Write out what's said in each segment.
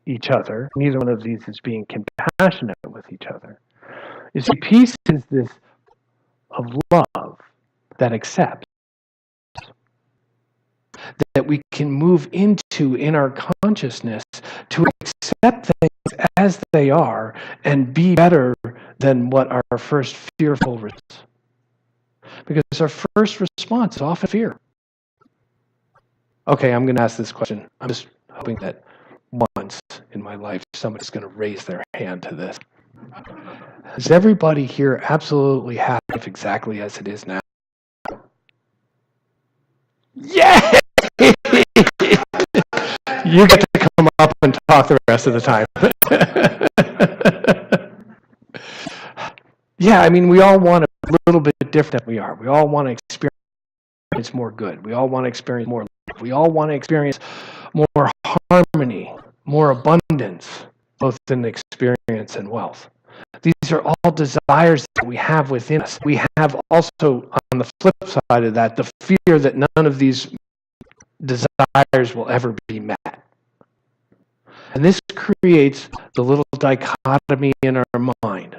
each other. Neither one of these is being compassionate with each other. You see, peace is this of love that accepts, that we can move into in our consciousness to accept things as they are and be better than what our first fearful response. Because our first response is often fear. Okay, I'm going to ask this question. I'm just hoping that once in my life somebody's going to raise their hand to this. Is everybody here absolutely happy exactly as it is now? Yeah! You get to come up and talk the rest of the time. Yeah, I mean, we all want a little bit different than we are. We all want to experience more good. We all want to experience more love. We all want to experience more harmony, more abundance, both in experience and wealth. These are all desires that we have within us. We have also, on the flip side of that, the fear that none of these desires will ever be met. And this creates the little dichotomy in our mind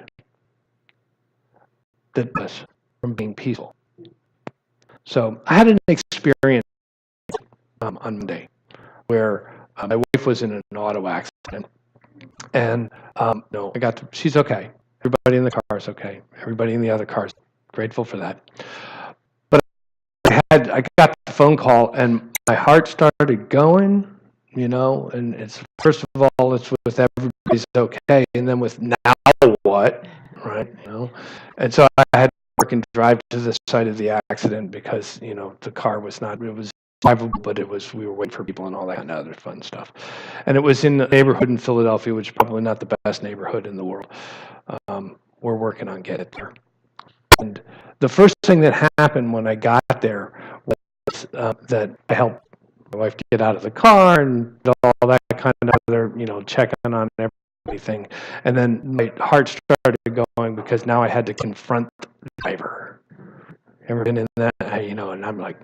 that us from being peaceful. So I had an experience on Monday where my wife was in an auto accident, and she's okay. Everybody in the car is okay. Everybody in the other car is grateful for that. But I got the phone call, and my heart started going. And it's first of all, it's with everybody's okay, and then with now what, right? And so I had to work and drive to the site of the accident because the car was not. It was drivable, but we were waiting for people and all that kind of other fun stuff. And it was in a neighborhood in Philadelphia, which is probably not the best neighborhood in the world. We're working on getting it there. And the first thing that happened when I got there was that I helped my wife get out of the car and all that kind of other, checking on everything. And then my heart started going because now I had to confront the driver. Ever been in that? And I'm like,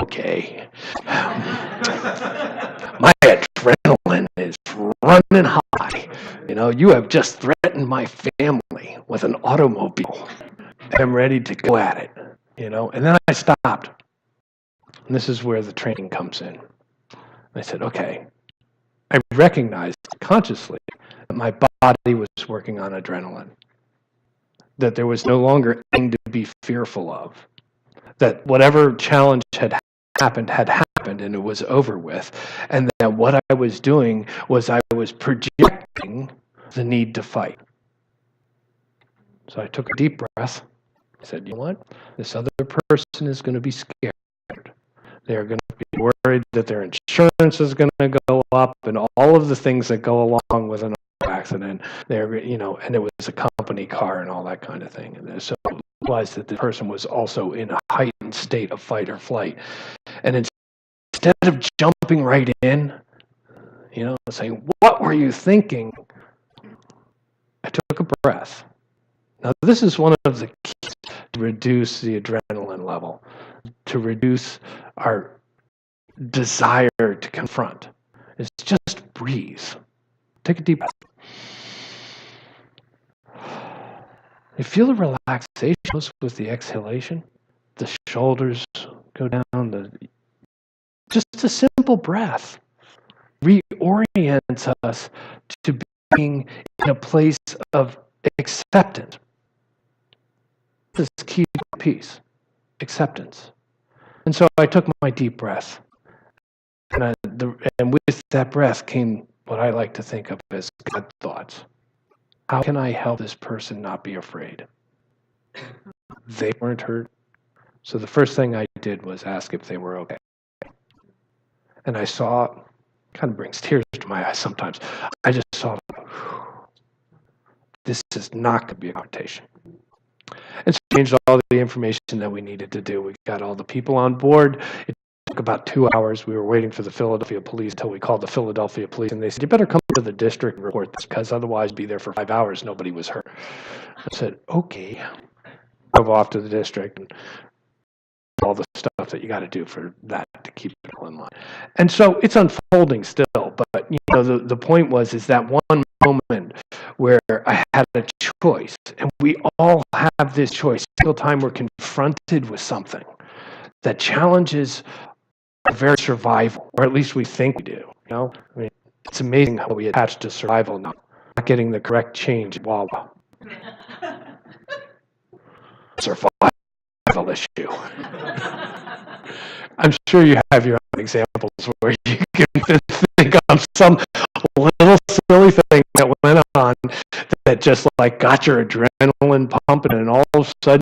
okay. My adrenaline is running high. You have just threatened my family with an automobile. I'm ready to go at it. And then I stopped. And this is where the training comes in. I said, okay, I recognized consciously that my body was working on adrenaline, that there was no longer anything to be fearful of, that whatever challenge had happened and it was over with, and that what I was doing was I was projecting the need to fight. So I took a deep breath. I said, you know what? This other person is going to be scared. They're going to be worried that their insurance is going to go up and all of the things that go along with an accident. And it was a company car and all that kind of thing. And so I realized that the person was also in a heightened state of fight or flight. And instead of jumping right in, saying, what were you thinking? I took a breath. Now, this is one of the keys to reduce the adrenaline level, to reduce our desire to confront. It's just breathe. Take a deep breath. You feel the relaxation with the exhalation. The shoulders go down. Just a simple breath reorients us to being in a place of acceptance. This is key to peace, acceptance. And so I took my deep breath. And with that breath came what I like to think of as God thoughts. How can I help this person not be afraid? They weren't hurt. So the first thing I did was ask if they were okay. And I saw, kind of brings tears to my eyes sometimes, I just saw, this is not going to be a confrontation. And so we changed all the information that we needed to do. We got all the people on board. It took about 2 hours. We were waiting for the Philadelphia police until we called the Philadelphia police, and they said, you better come to the district and report this, because otherwise be there for 5 hours, nobody was hurt. I said, okay. Drove off to the district and all the stuff that you got to do for that to keep people in line. And so it's unfolding still, but the point is that one moment where I had a choice, and we all have this choice. Every time we're confronted with something that challenges our very survival, or at least we think we do. I mean, it's amazing how we attach to survival now. Not getting the correct change. Wawa. Survival issue. I'm sure you have your own examples where you can think of some little silly thing that went on that just like got your adrenaline pumping, and all of a sudden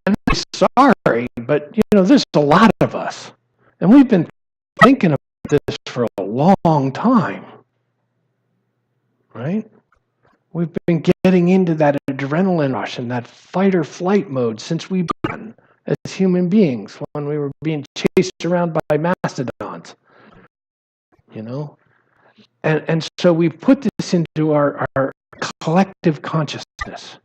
and I'm sorry, but there's a lot of us, and we've been thinking about this for a long time, right? We've been getting into that adrenaline rush and that fight or flight mode since we began as human beings, when we were being chased around by mastodons, and so we put this into our collective consciousness,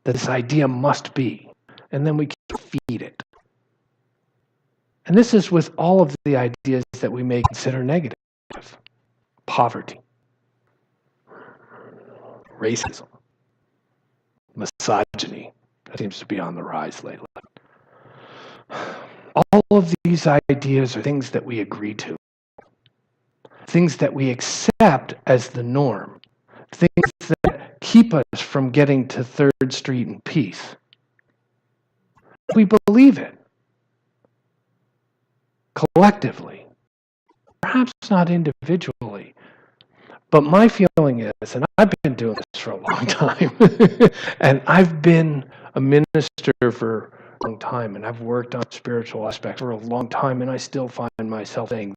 that this idea must be, and then we can feed it. And this is with all of the ideas that we may consider negative. Poverty, racism, misogyny, that seems to be on the rise lately. All of these ideas are things that we agree to, things that we accept as the norm, things that keep us from getting to 3rd Street in peace. We believe it collectively, perhaps not individually. But my feeling is, and I've been doing this for a long time, and I've been a minister for a long time, and I've worked on spiritual aspects for a long time, and I still find myself saying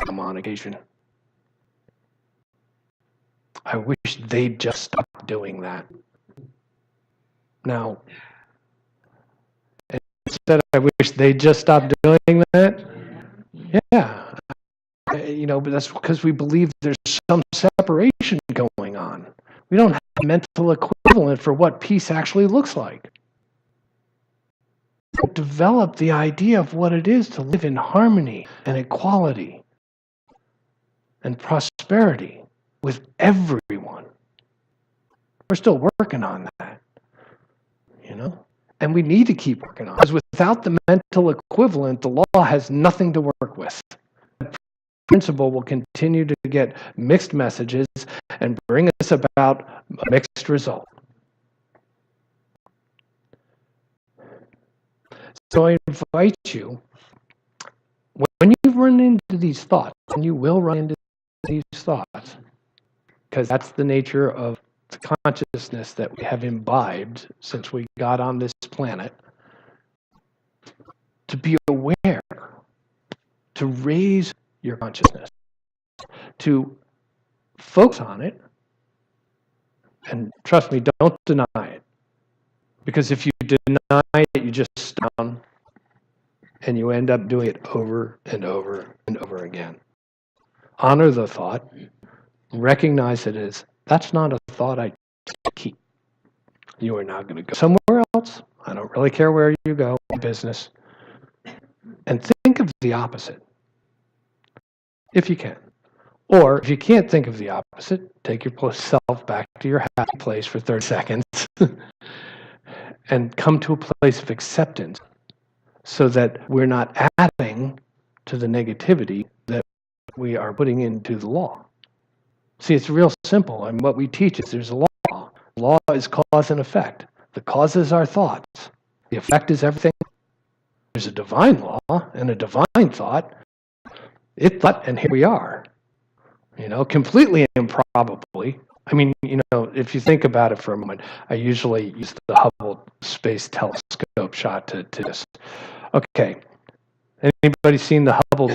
them on occasion. I wish they'd just stop doing that. Now, instead, I wish they'd just stop doing that. Yeah. But that's because we believe there's some separation going on. We don't have a mental equivalent for what peace actually looks like. We develop the idea of what it is to live in harmony and equality and prosperity with everyone. We're still working on that, and we need to keep working on it, because without the mental equivalent, the law has nothing to work with. principle will continue to get mixed messages and bring us about a mixed result. So I invite you, when you run into these thoughts, and you will run into these thoughts, because that's the nature of the consciousness that we have imbibed since we got on this planet, to be aware, to raise your consciousness, to focus on it, and trust me, don't deny it. Because if you deny it, you just down, and you end up doing it over and over and over again. Honor the thought, recognize it as, that's not a thought I keep. You are now going to go somewhere else. I don't really care where you go in business. And think of the opposite, if you can. Or if you can't think of the opposite, take yourself back to your happy place for 30 seconds and come to a place of acceptance so that we're not adding to the negativity that we are putting into the law. See, it's real simple. And what we teach is there's a law. Law is cause and effect. The cause is our thoughts. The effect is everything. There's a divine law and a divine thought. It thought, and here we are. Completely improbably. I mean, if you think about it for a moment, I usually use the Hubble Space Telescope shot to this. Okay. Anybody seen the Hubble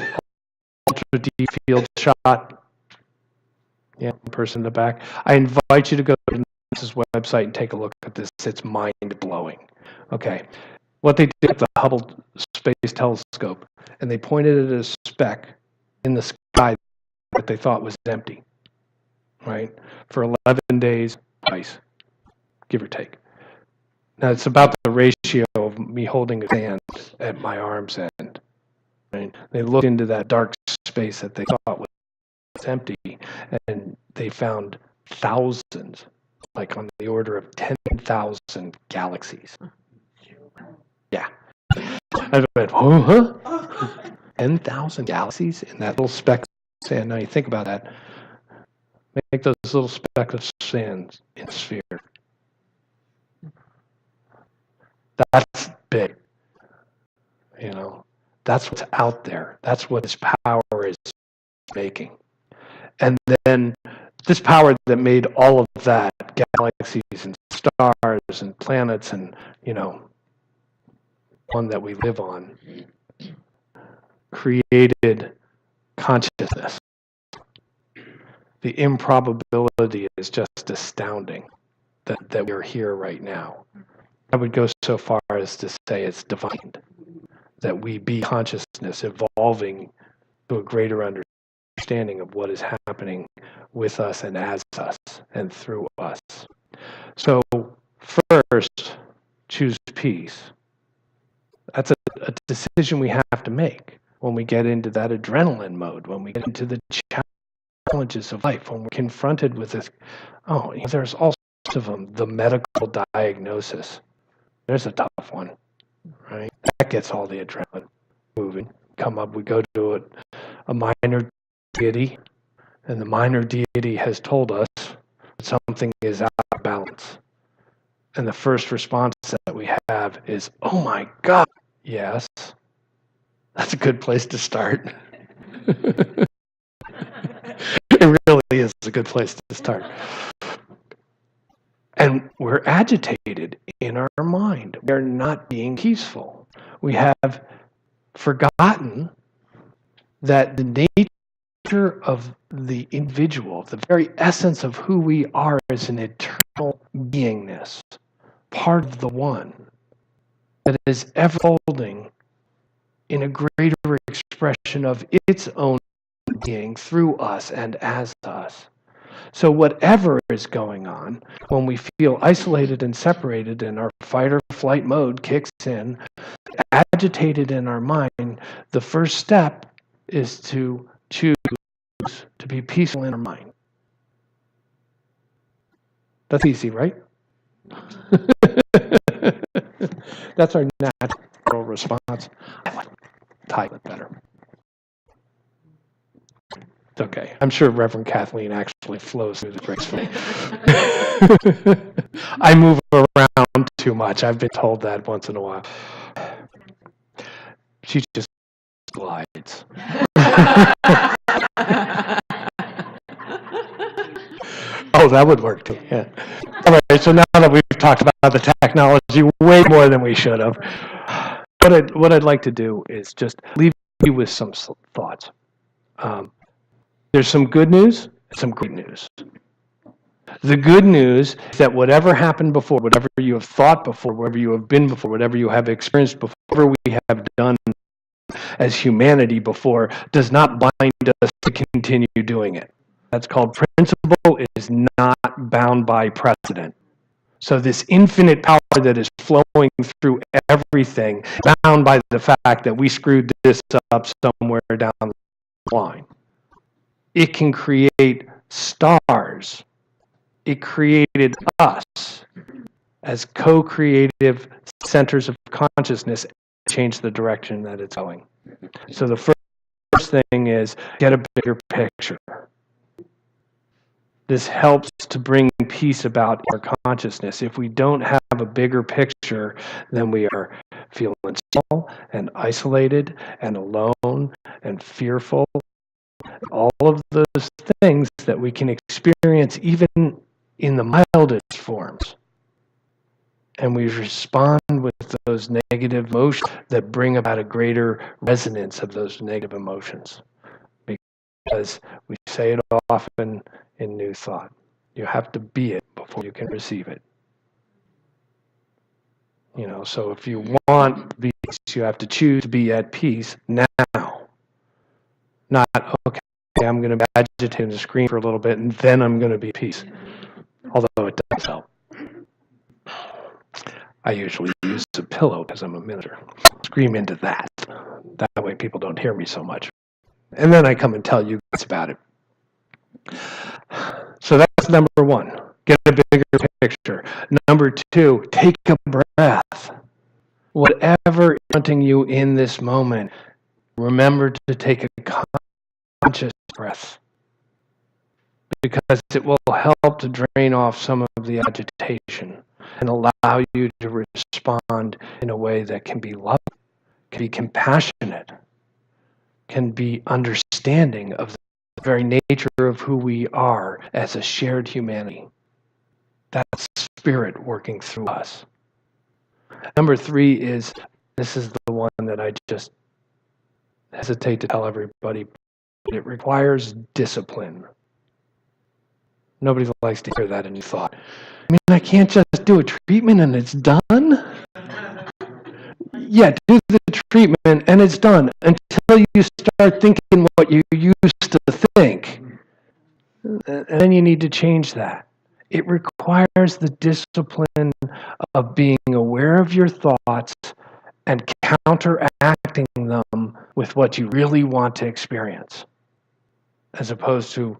Ultra Deep Field shot? Yeah, person in the back. I invite you to go to NASA's website and take a look at this. It's mind-blowing. Okay. What they did with the Hubble Space Telescope, and they pointed at a speck in the sky that they thought was empty, right? For 11 days, twice, give or take. Now, it's about the ratio of me holding a hand at my arm's end. Right? They looked into that dark space that they thought was empty, and they found thousands, like on the order of 10,000 galaxies. Yeah. I went, huh? 10,000 galaxies in that little speck of sand. Now you think about that. Make those little specks of sand in a sphere. That's big. That's what's out there. That's what this power is making. And then this power that made all of that, galaxies and stars and planets and, one that we live on, created consciousness. The improbability is just astounding that we're here right now. I would go so far as to say it's divine, that we be consciousness evolving to a greater understanding of what is happening with us and as us and through us. So first, choose peace. That's a decision we have to make when we get into that adrenaline mode, when we get into the challenges of life, when we're confronted with this. There's all sorts of them. The medical diagnosis. There's a tough one, right? That gets all the adrenaline moving. We go to a minor deity, and the minor deity has told us that something is out of balance. And the first response that we have is, oh my God, yes. That's a good place to start. It really is a good place to start. And we're agitated in our mind. We're not being peaceful. We have forgotten that the nature of the individual, the very essence of who we are, is an eternal beingness, part of the one that is ever unfolding in a greater expression of its own being through us and as us. So whatever is going on, when we feel isolated and separated and our fight or flight mode kicks in, agitated in our mind, the first step is to choose to be peaceful in our mind. That's easy, right? That's our natural response. I like type it better. It's okay. I'm sure Reverend Kathleen actually flows through the gracefully. I move around too much. I've been told that once in a while. She just glides. Oh, that would work too. Yeah. All right. So now that we've talked about the technology way more than we should have, what I'd like to do is just leave you with some thoughts. There's some good news, some great news. The good news is that whatever happened before, whatever you have thought before, wherever you have been before, whatever you have experienced before, whatever we have done as humanity before, does not bind us to continue doing it. That's called principle. It is not bound by precedent. So this infinite power that is flowing through everything, bound by the fact that we screwed this up somewhere down the line. It can create stars. It created us as co-creative centers of consciousness, change the direction that it's going. So the first thing is get a bigger picture. This helps to bring peace about our consciousness. If we don't have a bigger picture, then we are feeling small and isolated and alone and fearful. All of those things that we can experience even in the mildest forms. And we respond with those negative emotions that bring about a greater resonance of those negative emotions. Because we say it often in New Thought. You have to be it before you can receive it. So if you want peace, you have to choose to be at peace now. Not, okay, I'm going to be agitated and scream for a little bit, and then I'm going to be at peace. Although it does help. I usually use a pillow because I'm a minister. Scream into that. That way people don't hear me so much. And then I come and tell you guys about it. So that's number one. Get a bigger picture. Number two, take a breath. Whatever is haunting you in this moment, remember to take a conscious breath. Because it will help to drain off some of the agitation and allow you to respond in a way that can be loving, can be compassionate, can be understanding of the very nature of who we are as a shared humanity. That's spirit working through us. Number three is, this is the one that I just hesitate to tell everybody, but it requires discipline. Nobody likes to hear that in New Thought. I mean, I can't just do a treatment and it's done. Yeah, do the treatment and it's done until you start thinking what you used to think. And then you need to change that. It requires the discipline of being aware of your thoughts and counteracting them with what you really want to experience, as opposed to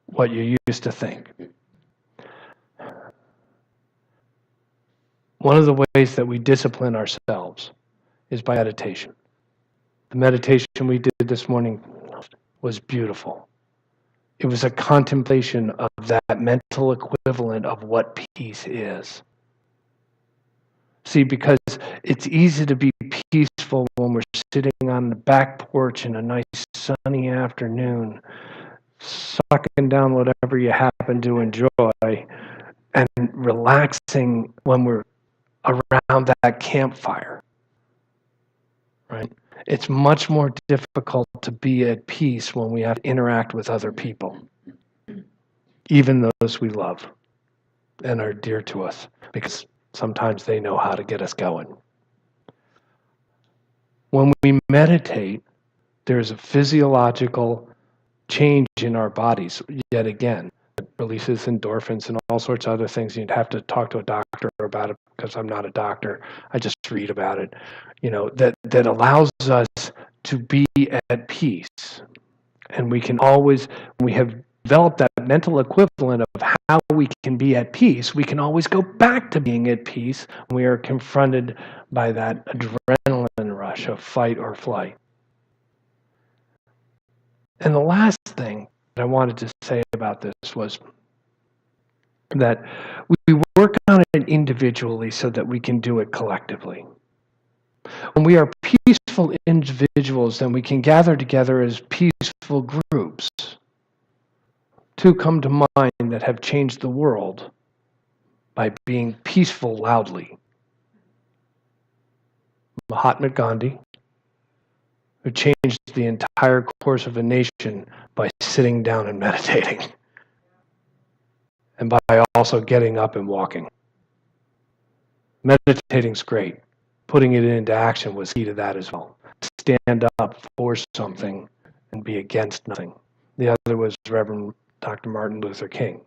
what you used to think. One of the ways that we discipline ourselves is by meditation. The meditation we did this morning was beautiful. It was a contemplation of that mental equivalent of what peace is. See, because it's easy to be peaceful when we're sitting on the back porch in a nice sunny afternoon, sucking down whatever you happen to enjoy, and relaxing when we're around that campfire, right? It's much more difficult to be at peace when we have to interact with other people, even those we love and are dear to us, because sometimes they know how to get us going. When we meditate, there's a physiological change in our bodies, yet again. It releases endorphins and all sorts of other things. You'd have to talk to a doctor about it because I'm not a doctor. I just read about it. That allows us to be at peace. And we can always, when we have developed that mental equivalent of how we can be at peace, we can always go back to being at peace when we are confronted by that adrenaline rush of fight or flight. And the last I wanted to say about this was that we work on it individually so that we can do it collectively. When we are peaceful individuals, then we can gather together as peaceful groups. Two come to mind that have changed the world by being peaceful loudly. Mahatma Gandhi, who changed the entire course of a nation by sitting down and meditating, and by also getting up and walking. Meditating's great. Putting it into action was key to that as well. Stand up for something and be against nothing. The other was Reverend Dr. Martin Luther King,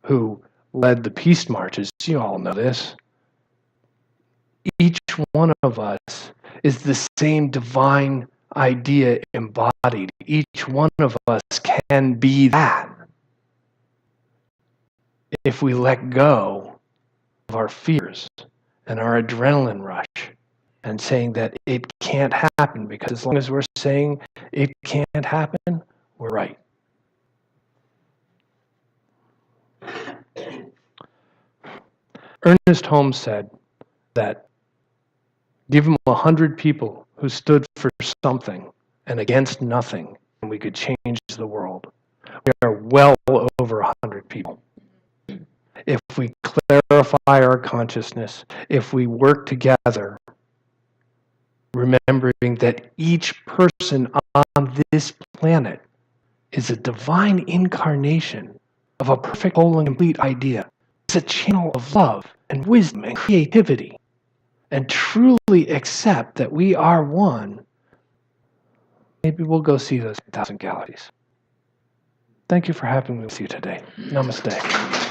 who led the peace marches. You all know this. Each one of us is the same divine idea embodied. Each one of us can be that if we let go of our fears and our adrenaline rush and saying that it can't happen, because as long as we're saying it can't happen, we're right. Ernest Holmes said that give him 100 people who stood for something and against nothing, and we could change the world. We are well over 100 people. If we clarify our consciousness, if we work together, remembering that each person on this planet is a divine incarnation of a perfect, whole, and complete idea. It's a channel of love and wisdom and creativity. And truly accept that we are one, maybe we'll go see those 1,000 galaxies. Thank you for having me with you today. Namaste.